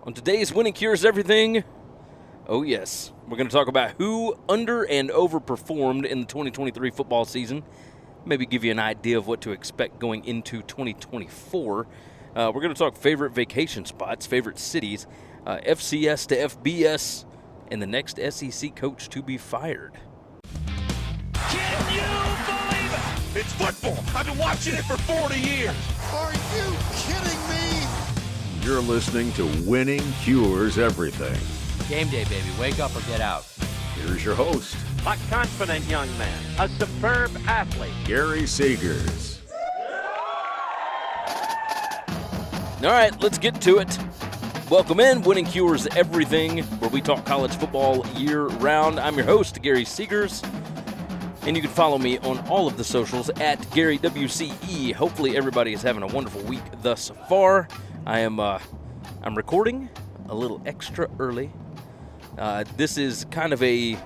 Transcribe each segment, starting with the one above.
On today's Winning Cures Everything, oh yes, we're going to talk about who under and overperformed in the 2023 football season. Maybe give you an idea of what to expect going into 2024. We're going to talk favorite vacation spots, favorite cities, FCS to FBS, and the next SEC coach to be fired. Can you believe it? It's football. I've been watching it for 40 years. Are you kidding me? You're listening to Winning Cures Everything. Game day, baby. Wake up or get out. Here's your host, A confident young man, a superb athlete. Gary Seegers. All right, let's get to it. Welcome in, Winning Cures Everything, where we talk college football year-round. I'm your host, Gary Seegers, and you can follow me on all of the socials at GaryWCE. Hopefully everybody is having a wonderful week thus far. I'm recording a little extra early. This is kind of a,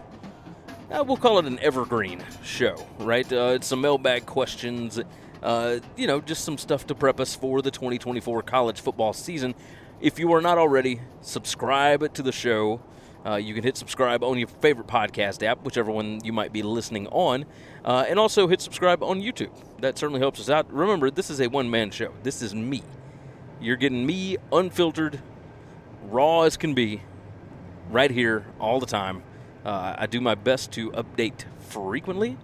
we'll call it an evergreen show, right? It's some mailbag questions, just some stuff to prep us for the 2024 college football season. If you are not already, subscribe to the show. You can hit subscribe on your favorite podcast app, whichever one you might be listening on, and also hit subscribe on YouTube. That certainly helps us out. Remember, this is a one-man show. This is me. You're getting me unfiltered, raw as can be, right here all the time. I do my best to update frequently,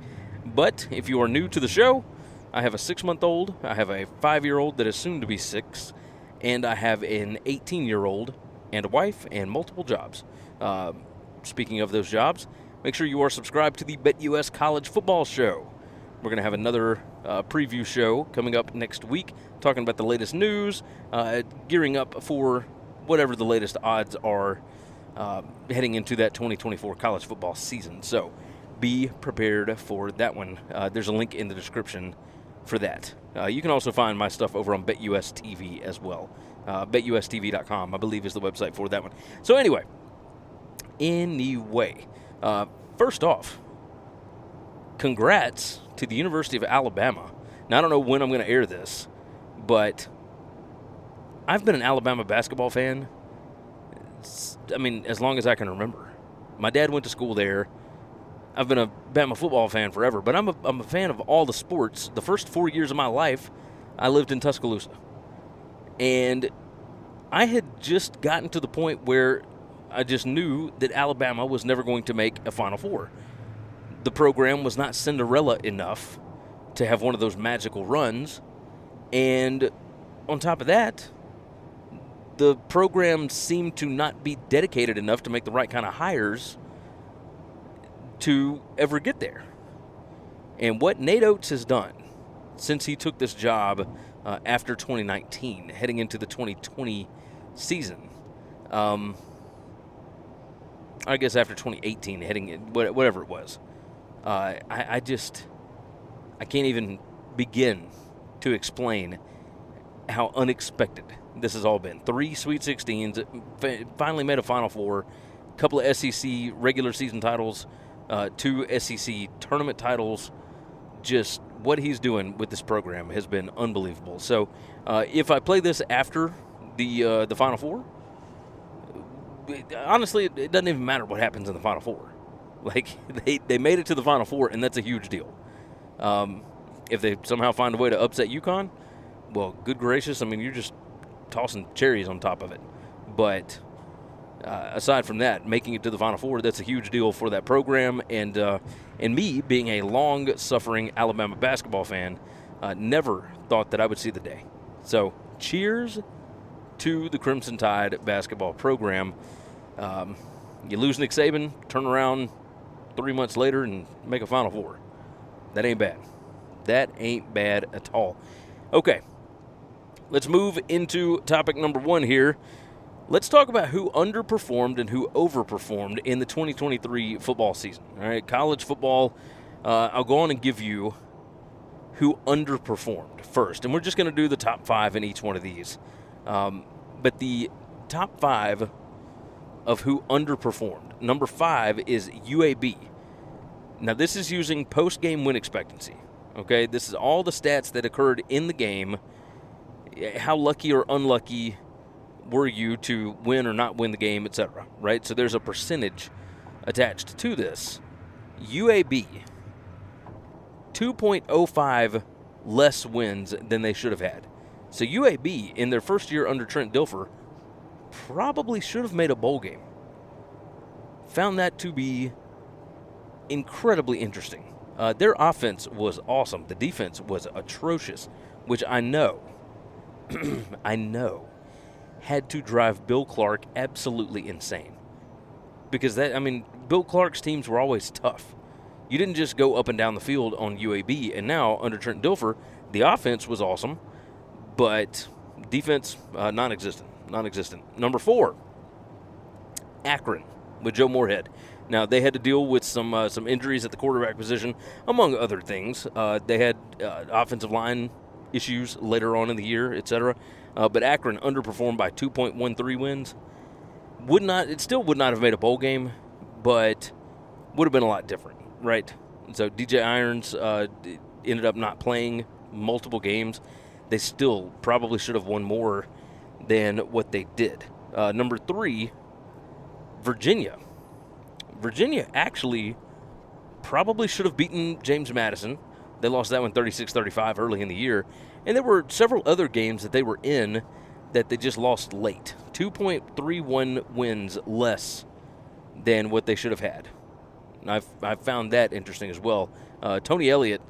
but if you are new to the show, I have a 6-month-old, I have a 5-year-old that is soon to be 6, and I have an 18-year-old and a wife and multiple jobs. Speaking of those jobs, make sure you are subscribed to the BetUS College Football Show. We're going to have another preview show coming up next week, talking about the latest news, gearing up for whatever the latest odds are heading into that 2024 college football season. So be prepared for that one. There's a link in the description for that. You can also find my stuff over on BetUS TV as well. BetUSTV.com, I believe, is the website for that one. So anyway, first off, congrats to the University of Alabama. Now, I don't know when I'm going to air this, but I've been an Alabama basketball fan, as long as I can remember. My dad went to school there. I've been a Bama football fan forever, but I'm a fan of all the sports. The first 4 years of my life, I lived in Tuscaloosa. And I had just gotten to the point where I just knew that Alabama was never going to make a Final Four. The program was not Cinderella enough to have one of those magical runs. And on top of that, the program seemed to not be dedicated enough to make the right kind of hires to ever get there. And what Nate Oates has done since he took this job after 2019, heading into the 2020 season, I guess after 2018, heading in, whatever it was, I can't even begin to explain how unexpected this has all been. 3 Sweet 16s, finally made a Final Four, a couple of SEC regular season titles, 2 SEC tournament titles. Just what he's doing with this program has been unbelievable. So if I play this after the Final Four, honestly, it doesn't even matter what happens in the Final Four. Like, they made it to the Final Four, and that's a huge deal. If they somehow find a way to upset UConn, well, good gracious, you're just tossing cherries on top of it. But aside from that, making it to the Final Four, that's a huge deal for that program. And me, being a long-suffering Alabama basketball fan, never thought that I would see the day. So cheers to the Crimson Tide basketball program. You lose Nick Saban, turn around 3 months later and make a Final Four. That ain't bad. That ain't bad at all. Okay, let's move into topic number 1 here. Let's talk about who underperformed and who overperformed in the 2023 football season. All right, college football, I'll go on and give you who underperformed first. And we're just going to do the top 5 in each one of these. But the top 5 of who underperformed. Number 5 is UAB. Now, this is using post-game win expectancy. Okay, this is all the stats that occurred in the game, how lucky or unlucky were you to win or not win the game, etc., right? So there's a percentage attached to this. UAB, 2.05 less wins than they should have had. So UAB, in their first year under Trent Dilfer, probably should have made a bowl game. Found that to be incredibly interesting. Their offense was awesome. The defense was atrocious, which I know had to drive Bill Clark absolutely insane. Because Bill Clark's teams were always tough. You didn't just go up and down the field on UAB, and now under Trent Dilfer, the offense was awesome, but defense non-existent. Number 4, Akron with Joe Moorhead. Now they had to deal with some injuries at the quarterback position, among other things. They had offensive line issues later on in the year, etc. But Akron underperformed by 2.13 wins. It still would not have made a bowl game, but would have been a lot different, right? So DJ Irons ended up not playing multiple games. They still probably should have won more than what they did. Number 3, Virginia. Virginia actually probably should have beaten James Madison. They lost that one 36-35 early in the year. And there were several other games that they were in that they just lost late. 2.31 wins less than what they should have had. And I've found that interesting as well. Tony Elliott,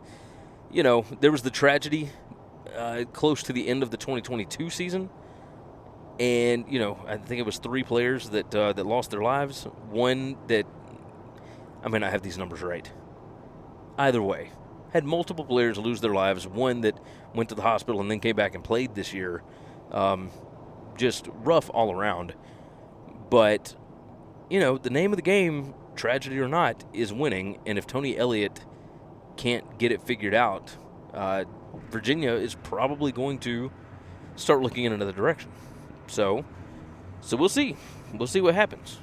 there was the tragedy close to the end of the 2022 season. And, I think it was 3 players that lost their lives. One that, I may not have these numbers right. Either way, had multiple players lose their lives. One that went to the hospital and then came back and played this year. Just rough all around. But, the name of the game, tragedy or not, is winning. And if Tony Elliott can't get it figured out, Virginia is probably going to start looking in another direction. So we'll see. We'll see what happens.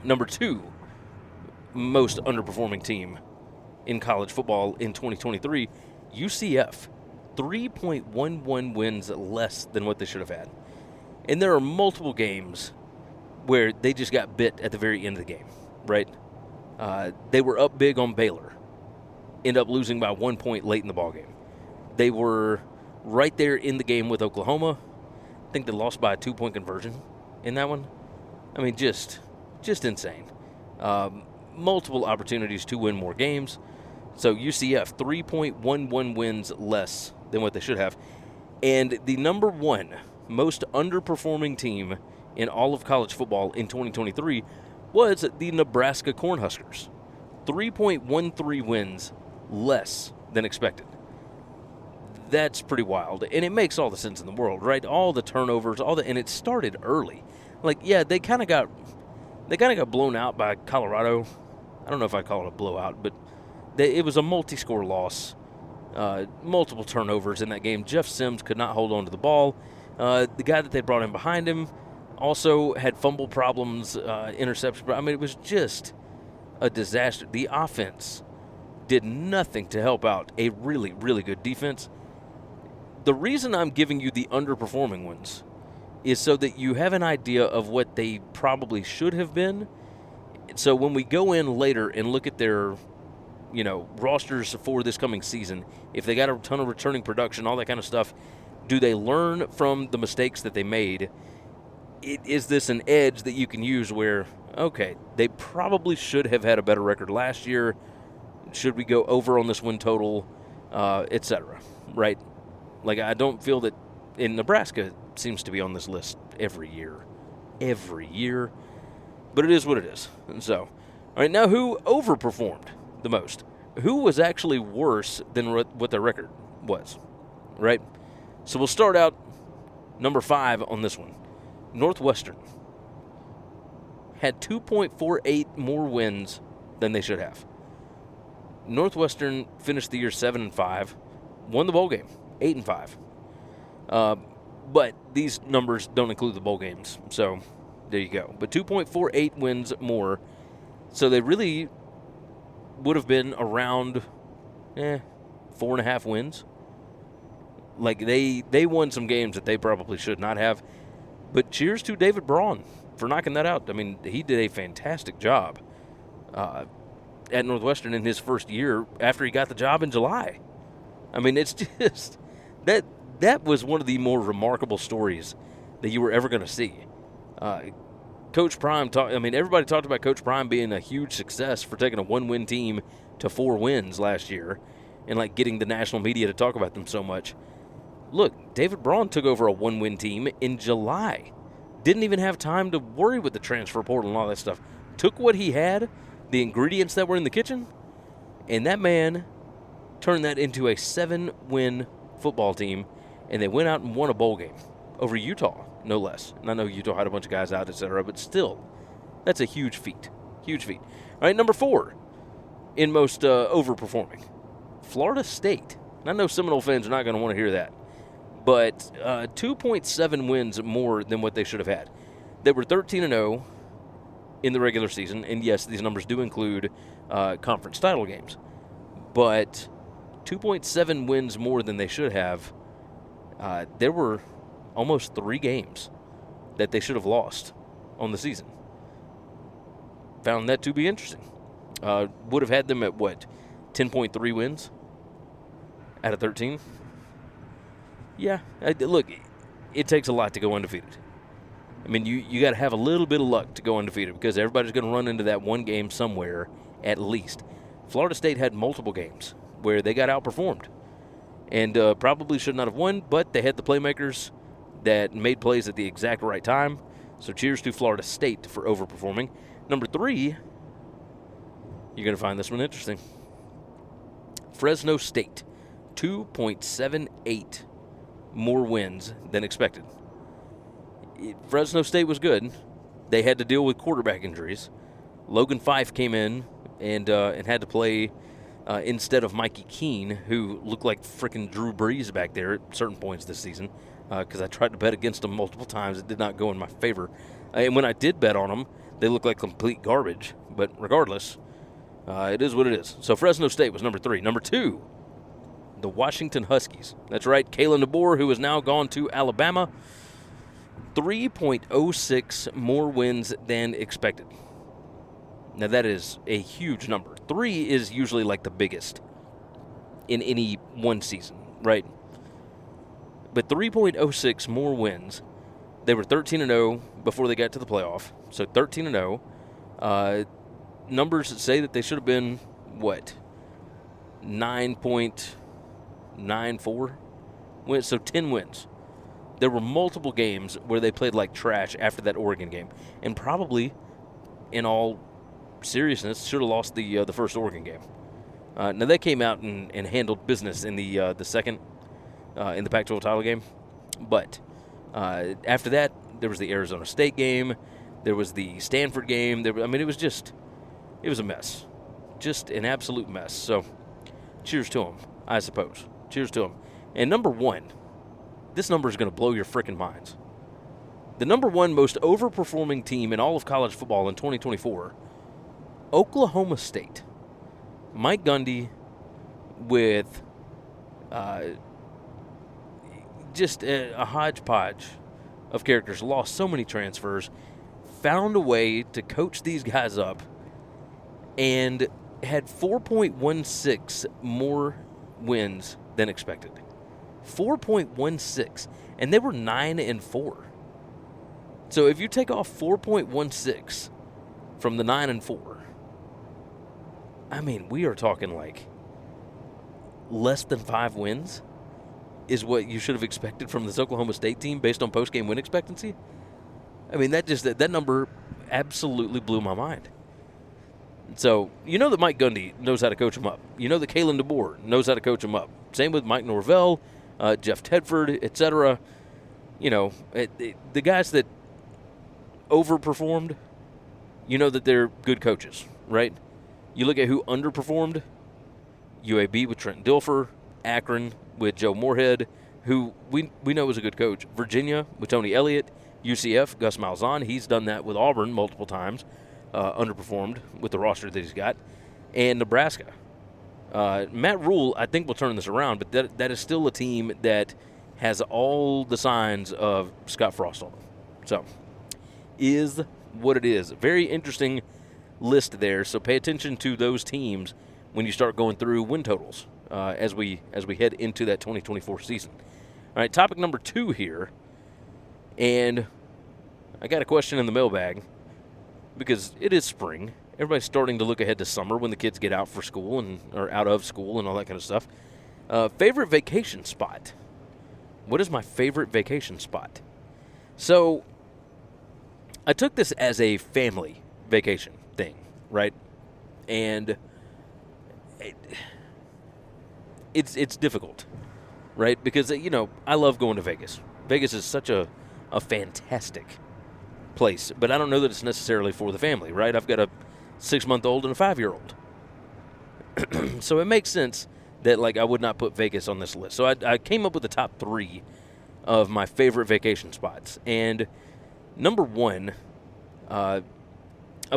Number 2 most underperforming team in college football in 2023, UCF. 3.11 wins less than what they should have had. And there are multiple games where they just got bit at the very end of the game, right? They were up big on Baylor. End up losing by 1 point late in the ballgame. They were right there in the game with Oklahoma. I think they lost by a 2-point conversion in that one. Just insane. Multiple opportunities to win more games. So UCF, 3.11 wins less than what they should have. And the number 1 most underperforming team in all of college football in 2023 was the Nebraska Cornhuskers. 3.13 wins less than expected. That's pretty wild, and it makes all the sense in the world, right? All the turnovers, and it started early. They kind of got blown out by Colorado. I don't know if I'd call it a blowout, but it was a multi-score loss. Multiple turnovers in that game. Jeff Sims could not hold on to the ball. The guy that they brought in behind him also had fumble problems, interception. It was just a disaster. The offense did nothing to help out a really, really good defense. The reason I'm giving you the underperforming ones is so that you have an idea of what they probably should have been. So when we go in later and look at their, rosters for this coming season, if they got a ton of returning production, all that kind of stuff, do they learn from the mistakes that they made? Is this an edge that you can use where, okay, they probably should have had a better record last year? Should we go over on this win total, etc., right? I don't feel that in Nebraska seems to be on this list every year, but it is what it is. And so, all right, now who overperformed the most? Who was actually worse than what their record was, right? So we'll start out number 5 on this one. Northwestern had 2.48 more wins than they should have. Northwestern finished the year 7-5, won the bowl game, 8-5. But these numbers don't include the bowl games, so there you go. But 2.48 wins more, so they really would have been around 4.5 wins. Like, they won some games that they probably should not have. But cheers to David Braun for knocking that out. I mean, he did a fantastic job at Northwestern in his first year after he got the job in July. I mean, it's just that was one of the more remarkable stories that you were ever going to see. Coach Prime everybody talked about Coach Prime being a huge success for taking a 1-win team to 4 wins last year and, like, getting the national media to talk about them so much. Look, David Braun took over a 1-win team in July. Didn't even have time to worry with the transfer portal and all that stuff. Took what he had, the ingredients that were in the kitchen, and that man turned that into a 7-win football team, and they went out and won a bowl game over Utah, no less. And I know Utah had a bunch of guys out, etc., but still, that's a huge feat. Huge feat. All right, number 4 in most overperforming, Florida State. And I know Seminole fans are not going to want to hear that, but 2.7 wins more than what they should have had. They were 13-0 in the regular season, and yes, these numbers do include conference title games, but 2.7 wins more than they should have. There were almost 3 games that they should have lost on the season. Found that to be interesting. Would have had them at, 10.3 wins out of 13? Yeah. Look, it takes a lot to go undefeated. I mean, you got to have a little bit of luck to go undefeated because everybody's going to run into that one game somewhere at least. Florida State had multiple games where they got outperformed and probably should not have won, but they had the playmakers that made plays at the exact right time. So cheers to Florida State for overperforming. Number 3, you're going to find this one interesting. Fresno State, 2.78 more wins than expected. Fresno State was good. They had to deal with quarterback injuries. Logan Fife came in and had to play instead of Mikey Keene, who looked like freaking Drew Brees back there at certain points this season, because I tried to bet against them multiple times. It did not go in my favor. And when I did bet on them, they looked like complete garbage. But regardless, it is what it is. So Fresno State was number 3. Number 2, the Washington Huskies. That's right, Kalen DeBoer, who has now gone to Alabama. 3.06 more wins than expected. Now, that is a huge number. 3 is usually like the biggest in any one season, right? But 3.06 more wins. They were 13-0 before they got to the playoff. So 13-0. Numbers say that they should have been, 9.94 wins, so 10 wins. There were multiple games where they played like trash after that Oregon game, and probably, in all seriousness, should have lost the first Oregon game. Now, they came out and handled business in the second in the Pac-12 title game, but after that, there was the Arizona State game, there was the Stanford game. It was a mess, just an absolute mess. So, cheers to them, I suppose. Cheers to them. And number 1. This number is going to blow your freaking minds. The number 1 most overperforming team in all of college football in 2024, Oklahoma State. Mike Gundy with just a hodgepodge of characters, lost so many transfers, found a way to coach these guys up, and had 4.16 more wins than expected. 4.16, and they were 9-4. So if you take off 4.16 from the 9-4, I mean, we are talking like less than 5 wins is what you should have expected from this Oklahoma State team based on post-game win expectancy. I mean, that number absolutely blew my mind. So, you know that Mike Gundy knows how to coach him up. You know that Kalen DeBoer knows how to coach him up. Same with Mike Norvell, Jeff Tedford, etc. You know, the guys that overperformed, you know that they're good coaches, right? You look at who underperformed, UAB with Trent Dilfer, Akron with Joe Moorhead, who we know is a good coach, Virginia with Tony Elliott, UCF, Gus Malzahn. He's done that with Auburn multiple times, underperformed with the roster that he's got, and Nebraska. Matt Rule, I think, will turn this around, but that is still a team that has all the signs of Scott Frost on them. So, is what it is. Very interesting list there, so pay attention to those teams when you start going through win totals as we head into that 2024 season. All right, topic number 2 here, and I got a question in the mailbag because it is spring. Everybody's starting to look ahead to summer when the kids get out for school or out of school and all that kind of stuff. Favorite vacation spot? What is my favorite vacation spot? So I took this as a family vacation thing, right? And it's difficult, right? Because, I love going to Vegas. Vegas is such a fantastic place, but I don't know that it's necessarily for the family, right? I've got a 6-month-old and a 5-year-old. So it makes sense that, I would not put Vegas on this list. So I came up with the top 3 of my favorite vacation spots. And number 1, I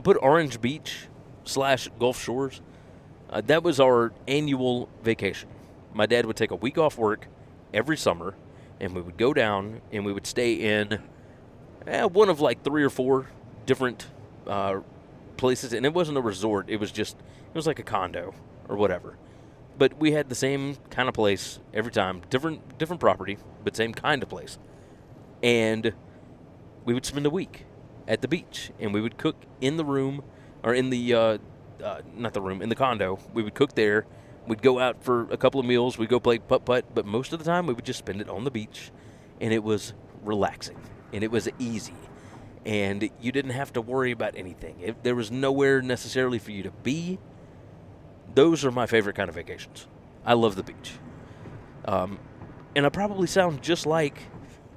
put Orange Beach / Gulf Shores. That was our annual vacation. My dad would take a week off work every summer, and we would go down, and we would stay in one of 3 or 4 different places. And it wasn't a resort. It was like a condo or whatever. But we had the same kind of place every time, different property, but same kind of place. And we would spend a week at the beach, and we would cook in the room, or in the, not the room, in the condo. We would cook there. We'd go out for a couple of meals. We'd go play putt-putt, but most of the time we would just spend it on the beach, and it was relaxing, and it was easy, and you didn't have to worry about anything. There was nowhere necessarily for you to be. Those are my favorite kind of vacations. I love the beach. And I probably sound just like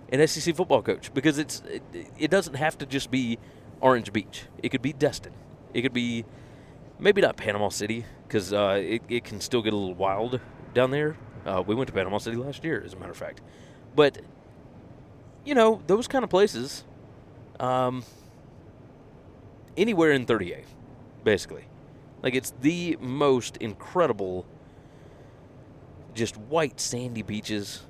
an SEC football coach because it doesn't have to just be Orange Beach. It could be Destin. It could be maybe not Panama City because it can still get a little wild down there. We went to Panama City last year, as a matter of fact. But, those kind of places, anywhere in 30A, basically. It's the most incredible, just white sandy beaches,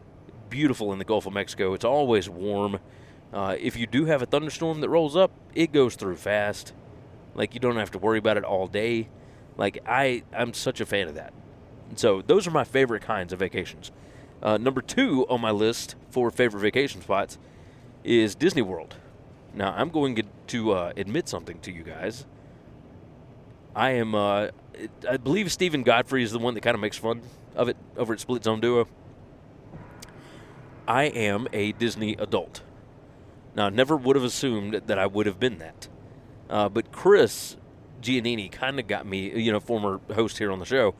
beautiful in the Gulf of Mexico. It's always warm. If you do have a thunderstorm that rolls up, it goes through fast. You don't have to worry about it all day. I'm such a fan of that. So those are my favorite kinds of vacations. Number 2 on my list for favorite vacation spots is Disney World. Now, I'm going to admit something to you guys. I believe Stephen Godfrey is the one that kind of makes fun of it over at Split Zone Duo. I am a Disney adult. Now, I never would have assumed that I would have been that. But Chris Giannini kind of got me, former host here on the show,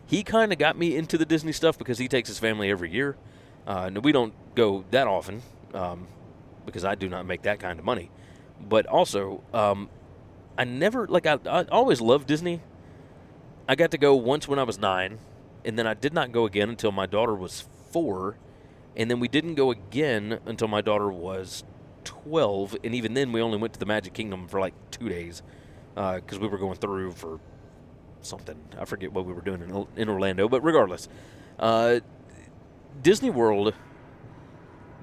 he kind of got me into the Disney stuff because he takes his family every year. We don't go that often because I do not make that kind of money. But also, I never, I always loved Disney. I got to go once when I was 9, and then I did not go again until my daughter was 4, and then we didn't go again until my daughter was 12, and even then we only went to the Magic Kingdom for 2 days because we were going through for something. I forget what we were doing in Orlando, but regardless. Disney World,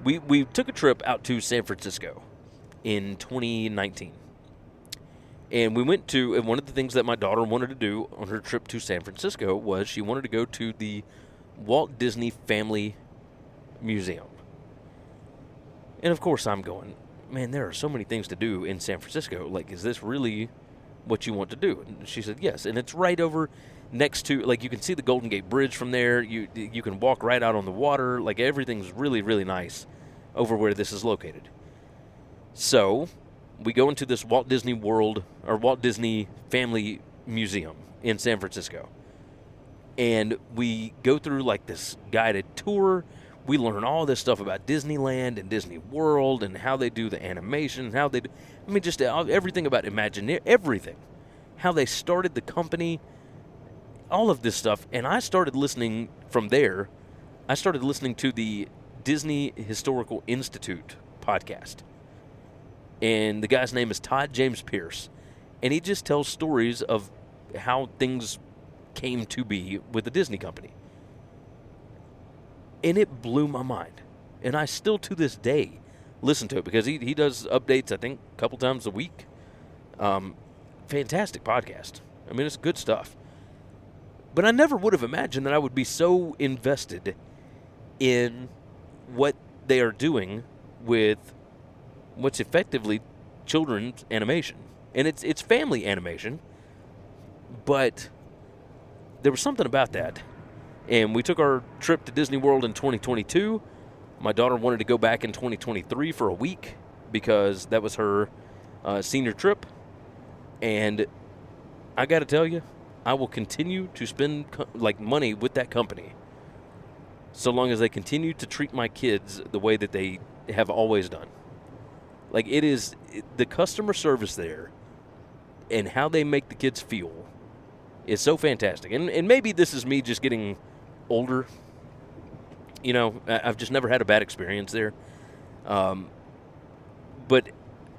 we took a trip out to San Francisco in 2019. And we went to, and one of the things that my daughter wanted to do on her trip to San Francisco was she wanted to go to the Walt Disney Family Museum. And of course I'm going, man, there are so many things to do in San Francisco. Is this really what you want to do? And she said, yes. And it's right over next to, you can see the Golden Gate Bridge from there. You can walk right out on the water. Everything's really, really nice over where this is located. So we go into this Walt Disney World, or Walt Disney Family Museum in San Francisco. And we go through this guided tour. We learn all this stuff about Disneyland and Disney World and how they do the animation, how they do, just everything about Imagineering, everything. How they started the company, all of this stuff. And I started listening from there. I started listening to the Disney Historical Institute podcast. And the guy's name is Todd James Pierce. And he just tells stories of how things came to be with the Disney company. And it blew my mind. And I still, to this day, listen to it because he does updates, I think, a couple times a week. Fantastic podcast. I mean, it's good stuff. But I never would have imagined that I would be so invested in what they are doing with what's effectively children's animation. And it's family animation, but there was something about that. And we took our trip to Disney World in 2022. My daughter wanted to go back in 2023 for a week because that was her senior trip. And I got to tell you, I will continue to spend money with that company so long as they continue to treat my kids the way that they have always done. Like, the customer service there and how they make the kids feel is so fantastic. And maybe this is me just getting older. You know, I've just never had a bad experience there. But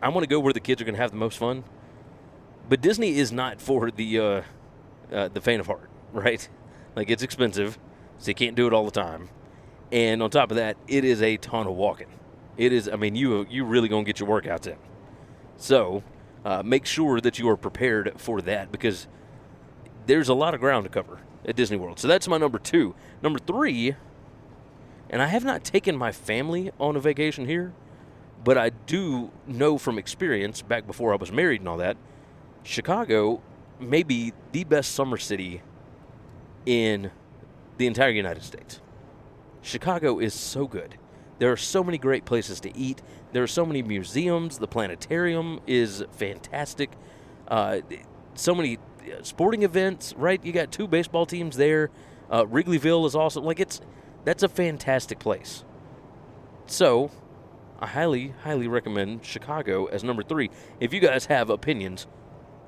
I want to go where the kids are going to have the most fun. But Disney is not for the faint of heart, right? Like, it's expensive, so you can't do it all the time. And on top of that, it is a ton of walking. It is, I mean, you really going to get your workouts in. So make sure that you are prepared for that because there's a lot of ground to cover at Disney World. So that's my number 2. Number 3, and I have not taken my family on a vacation here, but I do know from experience, back before I was married and all that, Chicago may be the best summer city in the entire United States. Chicago is so good. There are so many great places to eat. There are so many museums. The planetarium is fantastic. So many sporting events, right? You got 2 baseball teams there. Wrigleyville is awesome. That's a fantastic place. So I highly, highly recommend Chicago as number 3. If you guys have opinions,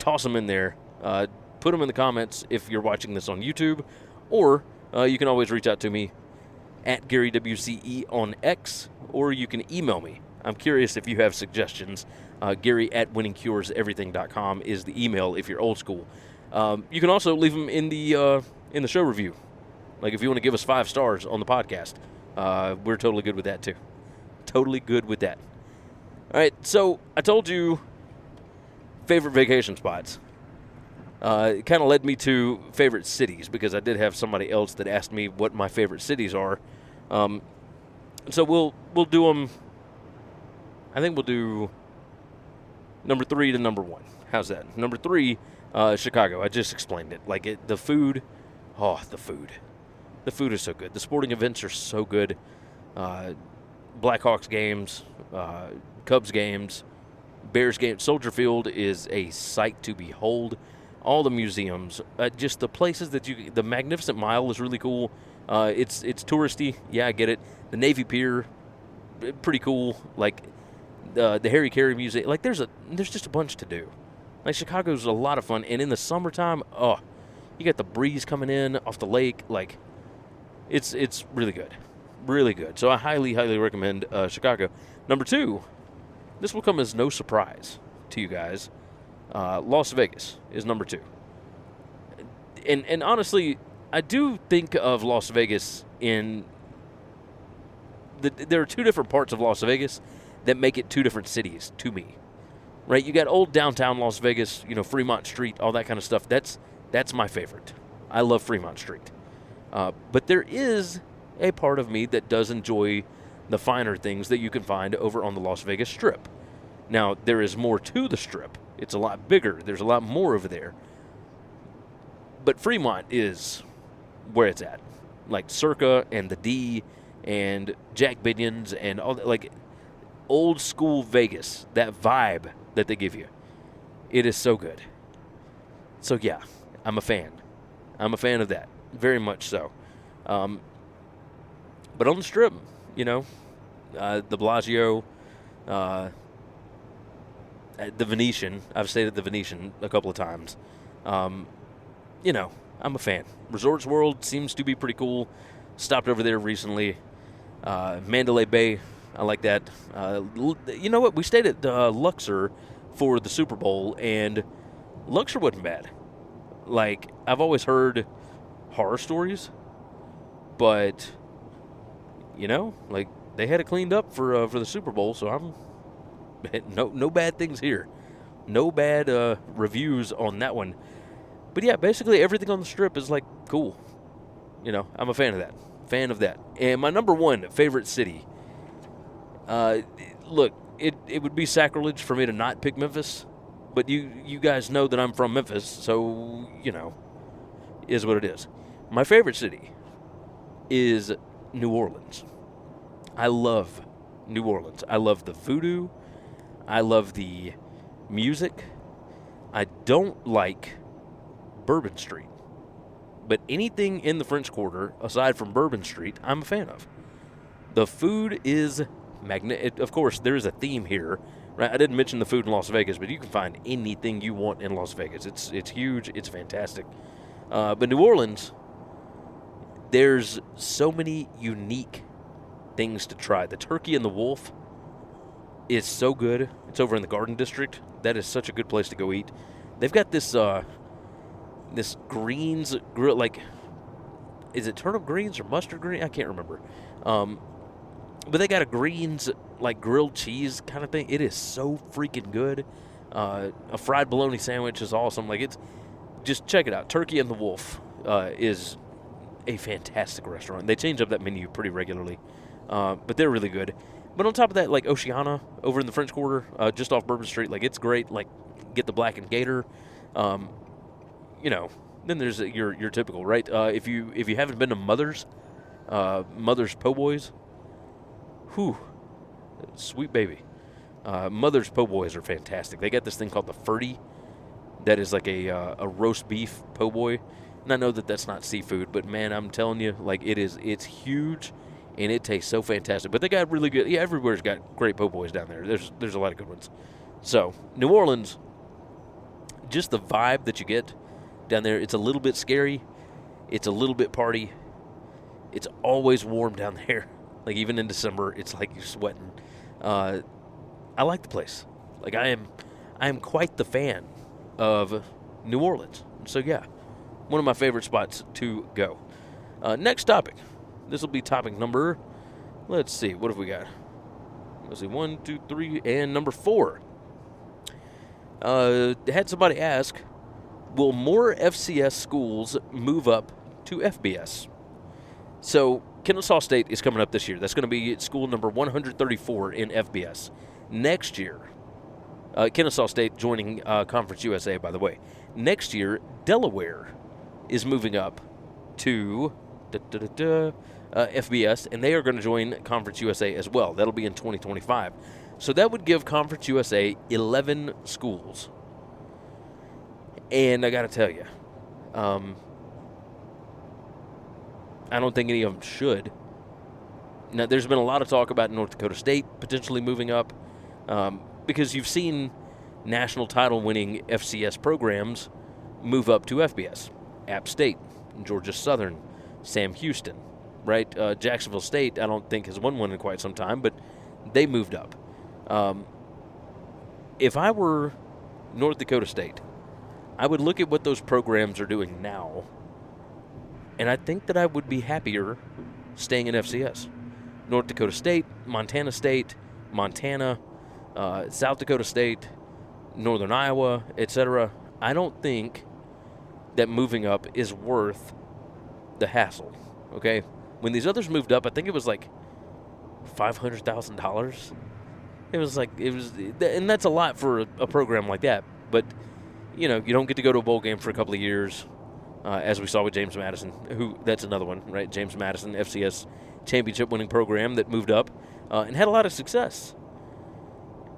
toss them in there. Put them in the comments if you're watching this on YouTube, or you can always reach out to me at GaryWCE on X, or you can email me. I'm curious if you have suggestions. Gary at winningcureseverything.com is the email if you're old school. You can also leave them in the show review. Like, if you want to give us 5 stars on the podcast, we're totally good with that too. Totally good with that. All right, so I told you favorite vacation spots. It kind of led me to favorite cities because I did have somebody else that asked me what my favorite cities are. So we'll do them. I think we'll do number 3 to number 1. How's that? Number 3, Chicago. I just explained it. The food. Oh, the food. The food is so good. The sporting events are so good. Blackhawks games, Cubs games, Bears games. Soldier Field is a sight to behold. All the museums, just the places that the Magnificent Mile is really cool. It's touristy. Yeah, I get it. The Navy Pier, pretty cool. Like the Harry Carey Museum. Like there's just a bunch to do. Like Chicago's a lot of fun. And in the summertime, you got the breeze coming in off the lake. Like it's really good. Really good. So I highly, highly recommend Chicago. Number 2, this will come as no surprise to you guys. Las Vegas is number 2. And honestly, I do think of Las Vegas in there are 2 different parts of Las Vegas that make it 2 different cities to me. Right? You got old downtown Las Vegas, Fremont Street, all that kind of stuff. That's my favorite. I love Fremont Street. But there is a part of me that does enjoy the finer things that you can find over on the Las Vegas Strip. Now, there is more to the Strip. It's a lot bigger. There's a lot more over there. But Fremont is where it's at. Like Circa and the D and Jack Binion's and all that. Like old school Vegas, that vibe that they give you. It is so good. So, yeah, I'm a fan. I'm a fan of that. Very much so. But on the Strip, the Bellagio, the Venetian. I've stayed at the Venetian a couple of times. I'm a fan. Resorts World seems to be pretty cool. Stopped over there recently. Mandalay Bay, I like that. You know what? We stayed at Luxor for the Super Bowl, and Luxor wasn't bad. Like, I've always heard horror stories, but like they had it cleaned up for the Super Bowl, so I'm no bad things here, no bad reviews on that one. But yeah, basically everything on the Strip is like cool. I'm a fan of that. And my number one favorite city. Look, it would be sacrilege for me to not pick Memphis, but you guys know that I'm from Memphis, so is what it is. My favorite city is New Orleans. I love New Orleans. I love the voodoo. I love the music. I don't like Bourbon Street. But anything in the French Quarter, aside from Bourbon Street, I'm a fan of. The food is magnificent. Of course, there is a theme here. Right? I didn't mention the food in Las Vegas, but you can find anything you want in Las Vegas. It's huge. It's fantastic. But New Orleans, there's so many unique things to try. The turkey and the wolf is so good. It's over in the Garden District. That is such a good place to go eat. They've got this greens grill, like, is it turnip greens or mustard green? I can't remember. But they got a greens, like, grilled cheese kind of thing. It is so freaking good. A fried bologna sandwich is awesome. Like, just check it out. Turkey and the Wolf is a fantastic restaurant. They change up that menu pretty regularly, but they're really good. But on top of that, like, Oceana over in the French Quarter, just off Bourbon Street, like, it's great. Like, get the Black and Gator. Then there's your typical, right? If you haven't been to Mother's Po' Boys, whew, sweet baby. Mother's Po' Boys are fantastic. They got this thing called the Ferdy that is like a roast beef po' boy. And I know that that's not seafood, but man, I'm telling you, like, it's huge and it tastes so fantastic. But they got really good. Yeah, everywhere's got great po' boys down there. There's a lot of good ones. So New Orleans, just the vibe that you get down there, it's a little bit scary. It's a little bit party. It's always warm down there. Like, even in December, it's like you're sweating. I like the place. Like, I am quite the fan of New Orleans. So, yeah, one of my favorite spots to go. Next topic. This will be topic number, let's see, what have we got? Let's see, 1, 2, 3, and number 4. Had somebody ask, will more FCS schools move up to FBS? So Kennesaw State is coming up this year. That's going to be school number 134 in FBS. Next year, Kennesaw State joining Conference USA, by the way. Next year, Delaware is moving up to FBS, and they are going to join Conference USA as well. That'll be in 2025. So that would give Conference USA 11 schools. And I got to tell you, I don't think any of them should. Now, there's been a lot of talk about North Dakota State potentially moving up because you've seen national title-winning FCS programs move up to FBS. App State, Georgia Southern, Sam Houston, right? Jacksonville State, I don't think has won one in quite some time, but they moved up. If I were North Dakota State, I would look at what those programs are doing now, and I think that I would be happier staying in FCS. North Dakota State, Montana, South Dakota State, Northern Iowa, etc. I don't think that moving up is worth the hassle, okay? When these others moved up, I think it was like $500,000. It was, and that's a lot for a program like that. But, you don't get to go to a bowl game for a couple of years, as we saw with James Madison, that's another one, right? James Madison, FCS championship-winning program that moved up and had a lot of success.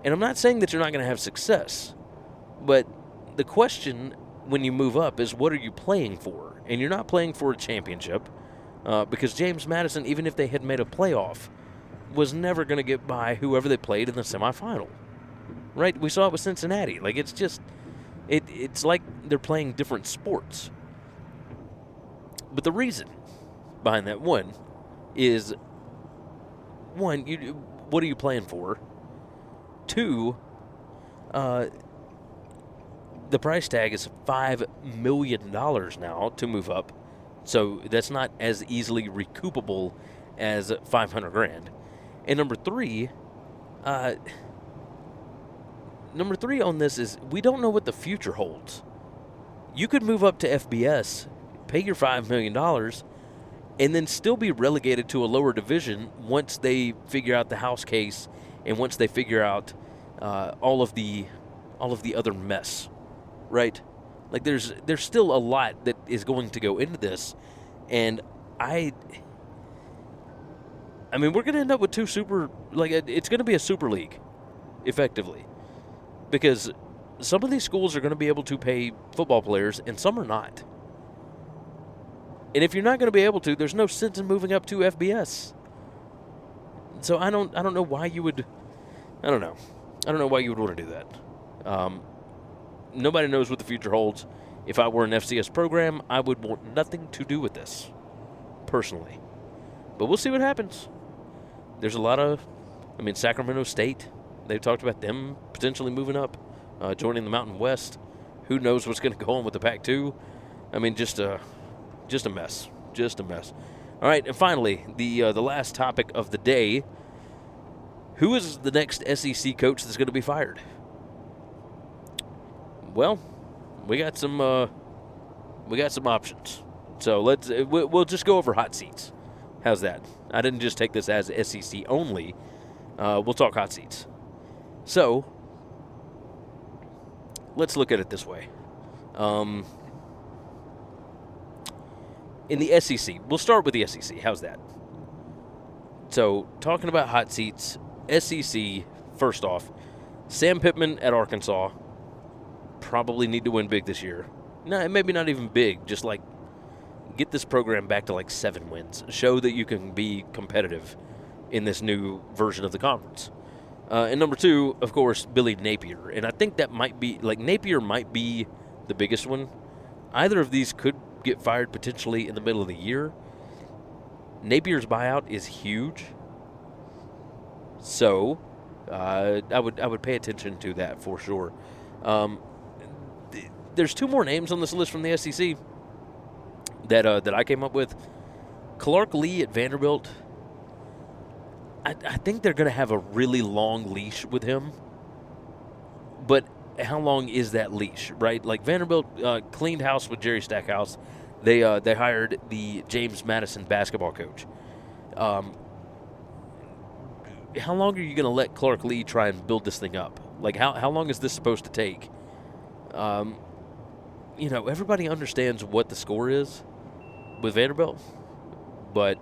And I'm not saying that you're not going to have success, but the question when you move up is, what are you playing for? And you're not playing for a championship because James Madison, even if they had made a playoff, was never going to get by whoever they played in the semifinal, right? We saw it with Cincinnati. Like, it's just, it's like they're playing different sports. But the reason behind that, is what are you playing for? 2, the price tag is $5 million now to move up So that's not as easily recoupable as $500,000. And number three on this is we don't know what the future holds. You could move up to FBS, pay your $5 million, and then still be relegated to a lower division once they figure out the house case and once they figure out all of the other mess, right? Like there's still a lot that is going to go into this, and I mean we're going to end up with two super, like it's going to be a super league, effectively, because some of these schools are going to be able to pay football players and some are not. And if you're not going to be able to, there's no sense in moving up to FBS. So I don't know why you would. I don't know why you would want to do that. Nobody knows what the future holds. If I were an FCS program, I would want nothing to do with this, personally. But we'll see what happens. There's a lot of, Sacramento State. They've talked about them potentially moving up, joining the Mountain West. Who knows what's going to go on with the Pac-2? Just a mess. Just a mess. All right, and finally, the last topic of the day. Who is the next SEC coach that's going to be fired? Well, we got some options. So we'll just go over hot seats. How's that? I didn't just take this as SEC only. We'll talk hot seats. So let's look at it this way. In the SEC, we'll start with the SEC. How's that? So, talking about hot seats, SEC, first off, Sam Pittman at Arkansas probably need to win big this year. No, maybe not even big, just like get this program back to like 7 wins. Show that you can be competitive in this new version of the conference. And number 2, of course, Billy Napier. And I think that might be, Napier might be the biggest one. Either of these could get fired potentially in the middle of the year. Napier's buyout is huge. So, I would pay attention to that for sure. There's 2 more names on this list from the SEC that I came up with. Clark Lee at Vanderbilt. I think they're going to have a really long leash with him. But how long is that leash, right? Like Vanderbilt cleaned house with Jerry Stackhouse. They hired the James Madison basketball coach. How long are you going to let Clark Lee try and build this thing up? Like, how long is this supposed to take? Everybody understands what the score is with Vanderbilt, but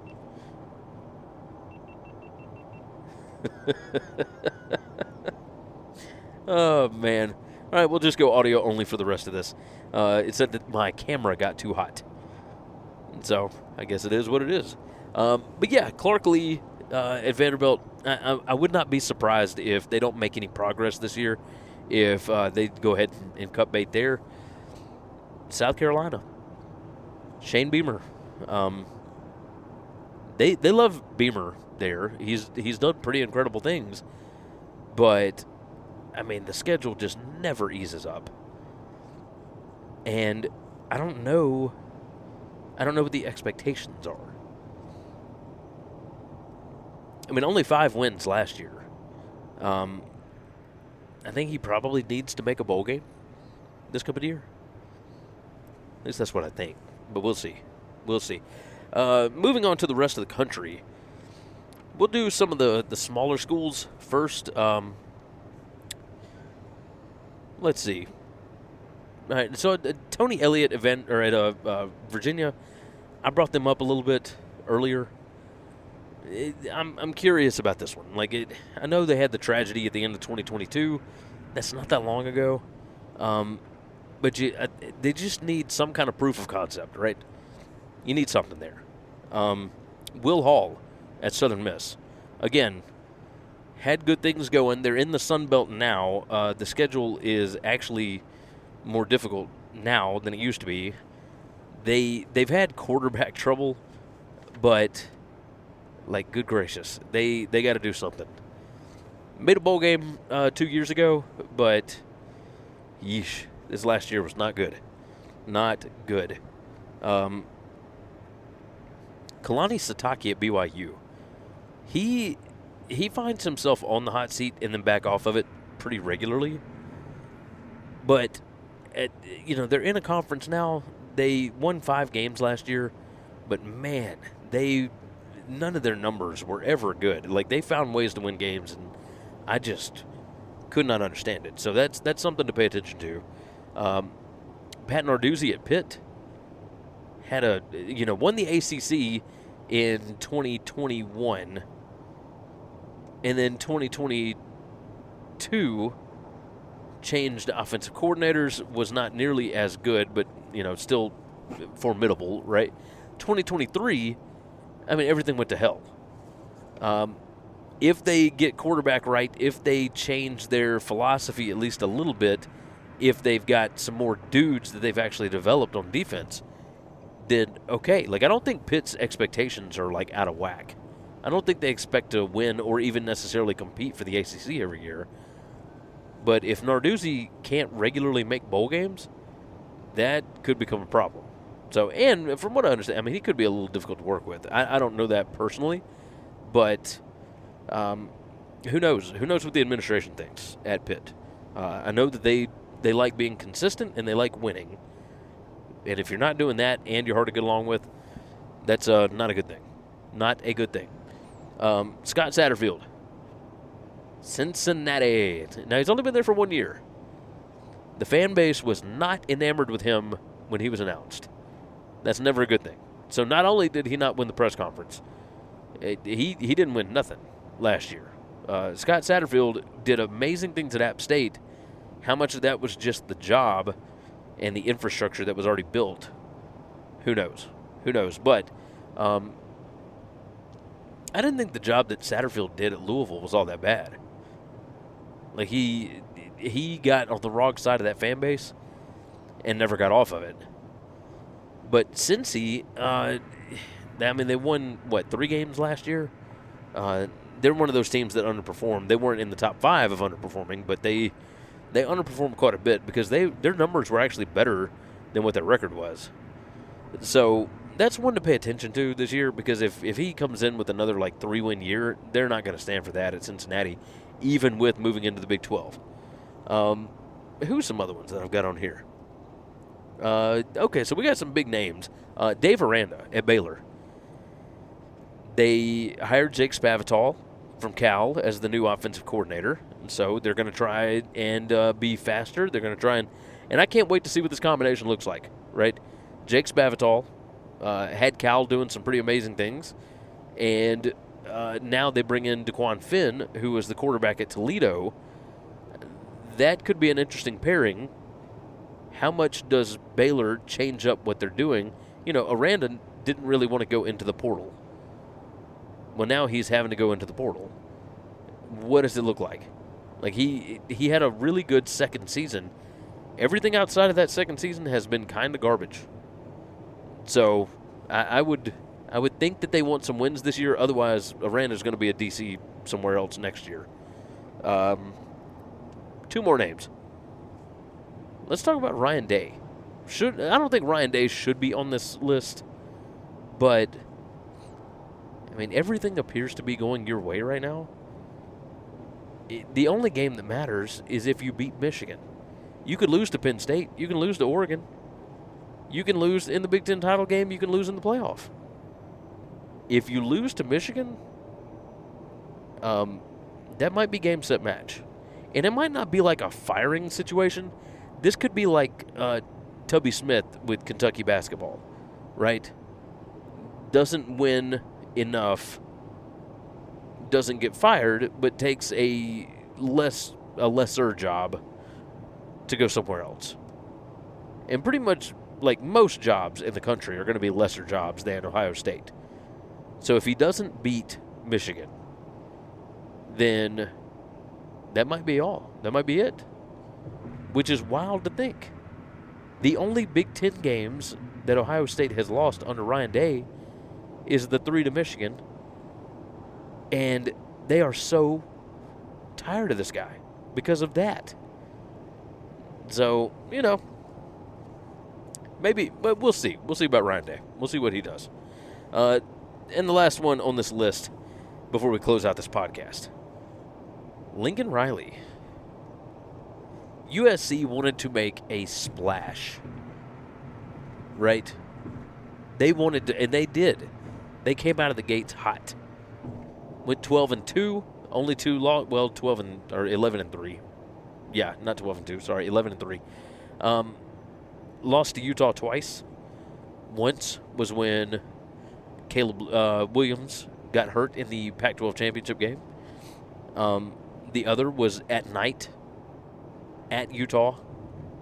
oh, man. All right, we'll just go audio only for the rest of this. It said that my camera got too hot. So I guess it is what it is. But, yeah, Clark Lee at Vanderbilt, I would not be surprised if they don't make any progress this year, if they go ahead and cut bait there. South Carolina, Shane Beamer. They love Beamer there. He's done pretty incredible things. But, the schedule just never eases up. And I don't know what the expectations are. Only 5 wins last year. I think he probably needs to make a bowl game this coming year. At least that's what I think. But we'll see. We'll see. Moving on to the rest of the country, we'll do some of the smaller schools first. Let's see. All right, so Tony Elliott event or at Virginia, I brought them up a little bit earlier. I'm curious about this one. I know they had the tragedy at the end of 2022. That's not that long ago. But they just need some kind of proof of concept, right? You need something there. Will Hall at Southern Miss, again, had good things going. They're in the Sun Belt now. The schedule is actually more difficult now than it used to be. They've had quarterback trouble, but good gracious, they got to do something. Made a bowl game 2 years ago, but yeesh, this last year was not good. Not good. Kalani Sitake at BYU, he finds himself on the hot seat and then back off of it pretty regularly. But, they're in a conference now. They won 5 games last year, but, man, none of their numbers were ever good. Like, they found ways to win games, and I just could not understand it. So that's something to pay attention to. Pat Narduzzi at Pitt had won the ACC in 2021, and then 2022 changed offensive coordinators, was not nearly as good, but, still formidable, right? 2023, everything went to hell. If they get quarterback right, if they change their philosophy at least a little bit, if they've got some more dudes that they've actually developed on defense, then okay. Like, I don't think Pitt's expectations are, like, out of whack. I don't think they expect to win or even necessarily compete for the ACC every year. But if Narduzzi can't regularly make bowl games, that could become a problem. So, and from what I understand, he could be a little difficult to work with. I don't know that personally, but who knows? Who knows what the administration thinks at Pitt? I know that they like being consistent and they like winning. And if you're not doing that and you're hard to get along with, that's not a good thing. Not a good thing. Scott Satterfield, Cincinnati. Now, he's only been there for 1 year. The fan base was not enamored with him when he was announced. That's never a good thing. So not only did he not win the press conference, he didn't win nothing last year. Scott Satterfield did amazing things at App State. How much of that was just the job and the infrastructure that was already built? Who knows? But I didn't think the job that Satterfield did at Louisville was all that bad. Like, he got on the wrong side of that fan base and never got off of it. But Cincy, they won, 3 games last year? They're one of those teams that underperformed. They weren't in the top 5 of underperforming, but they underperformed quite a bit because their numbers were actually better than what their record was. So that's one to pay attention to this year, because if he comes in with another 3-win year, they're not going to stand for that at Cincinnati, even with moving into the Big 12. Who's some other ones that I've got on here? Okay, so we got some big names. Dave Aranda at Baylor. They hired Jake Spavital from Cal as the new offensive coordinator. And so they're going to try and be faster. They're going to try and I can't wait to see what this combination looks like, right? Jake Spavital had Cal doing some pretty amazing things. And now they bring in DeQuan Finn, who was the quarterback at Toledo. That could be an interesting pairing. How much does Baylor change up what they're doing? Aranda didn't really want to go into the portal. Well, now he's having to go into the portal. What does it look like? Like, he had a really good second season. Everything outside of that second season has been kind of garbage. So I would think that they want some wins this year. Otherwise, Aranda's going to be a DC somewhere else next year. 2 more names. Let's talk about Ryan Day. I don't think Ryan Day should be on this list, but everything appears to be going your way right now. The only game that matters is if you beat Michigan. You could lose to Penn State. You can lose to Oregon. You can lose in the Big Ten title game. You can lose in the playoff. If you lose to Michigan, that might be game, set, match. And it might not be like a firing situation. This could be like Tubby Smith with Kentucky basketball, right? Doesn't win enough, doesn't get fired, but takes a lesser job to go somewhere else. And pretty much, most jobs in the country are going to be lesser jobs than Ohio State. So if he doesn't beat Michigan, then that might be all. That might be it. Which is wild to think. The only Big Ten games that Ohio State has lost under Ryan Day is the 3 to Michigan. And they are so tired of this guy because of that. So, maybe, but we'll see. We'll see about Ryan Day. We'll see what he does. And the last one on this list before we close out this podcast. Lincoln Riley. USC wanted to make a splash, right? They wanted to, and they did. They came out of the gates hot. Went 12-2, only 2 lost. Well, 11-3. Yeah, not 12-2. Sorry, 11-3. Lost to Utah twice. Once was when Caleb Williams got hurt in the Pac-12 championship game. The other was at night at Utah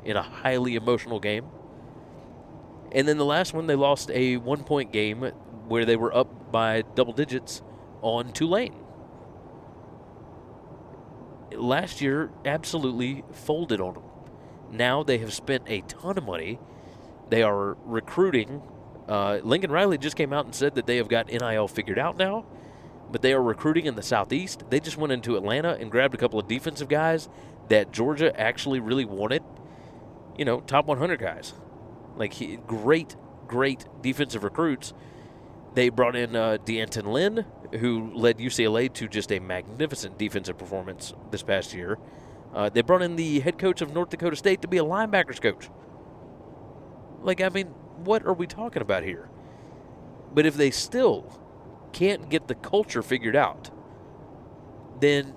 in a highly emotional game. And then the last one, they lost a 1-point game where they were up by double digits on Tulane. Last year, absolutely folded on them. Now they have spent a ton of money. They are recruiting. Lincoln Riley just came out and said that they have got NIL figured out now, but they are recruiting in the Southeast. They just went into Atlanta and grabbed a couple of defensive guys that Georgia actually really wanted. You know, top 100 guys. Like, great defensive recruits. They brought in D'Anton Lynn, who led UCLA to just a magnificent defensive performance this past year. They brought in the head coach of North Dakota State to be a linebackers coach. Like, I mean, what are we talking about here? But if they still can't get the culture figured out, then,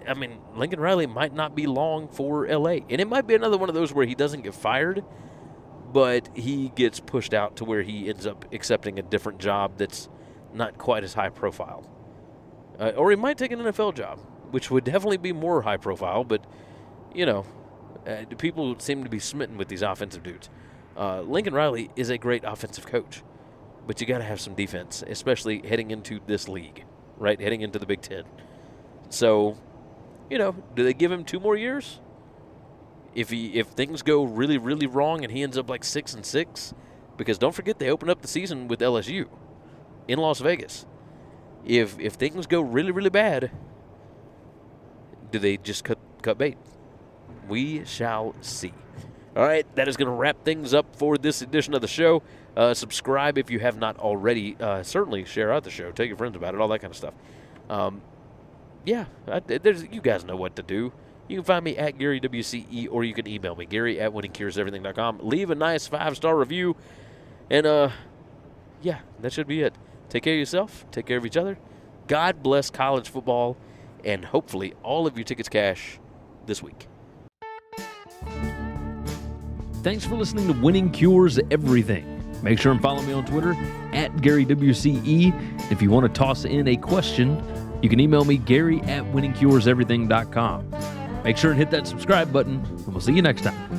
I mean, Lincoln Riley might not be long for L.A. And it might be another one of those where he doesn't get fired, but he gets pushed out to where he ends up accepting a different job that's not quite as high profile. Or he might take an NFL job, which would definitely be more high profile, but, you know, people seem to be smitten with these offensive dudes. Lincoln Riley is a great offensive coach, but you got to have some defense, especially heading into this league, right? Heading into the Big Ten. So, you know, do they give him 2 more years? If things go really, really wrong and he ends up like 6-6, because don't forget they opened up the season with LSU in Las Vegas. If things go really, really bad, do they just cut bait? We shall see. All right, that is going to wrap things up for this edition of the show. Subscribe if you have not already. Certainly share out the show. Tell your friends about it, all that kind of stuff. You guys know what to do. You can find me at Gary WCE, or you can email me, Gary at winningcureseverything.com. Leave a nice 5-star review, and that should be it. Take care of yourself. Take care of each other. God bless college football, and hopefully all of your tickets cash this week. Thanks for listening to Winning Cures Everything. Make sure and follow me on Twitter at GaryWCE. If you want to toss in a question, you can email me, Gary at winningcureseverything.com. Make sure and hit that subscribe button, and we'll see you next time.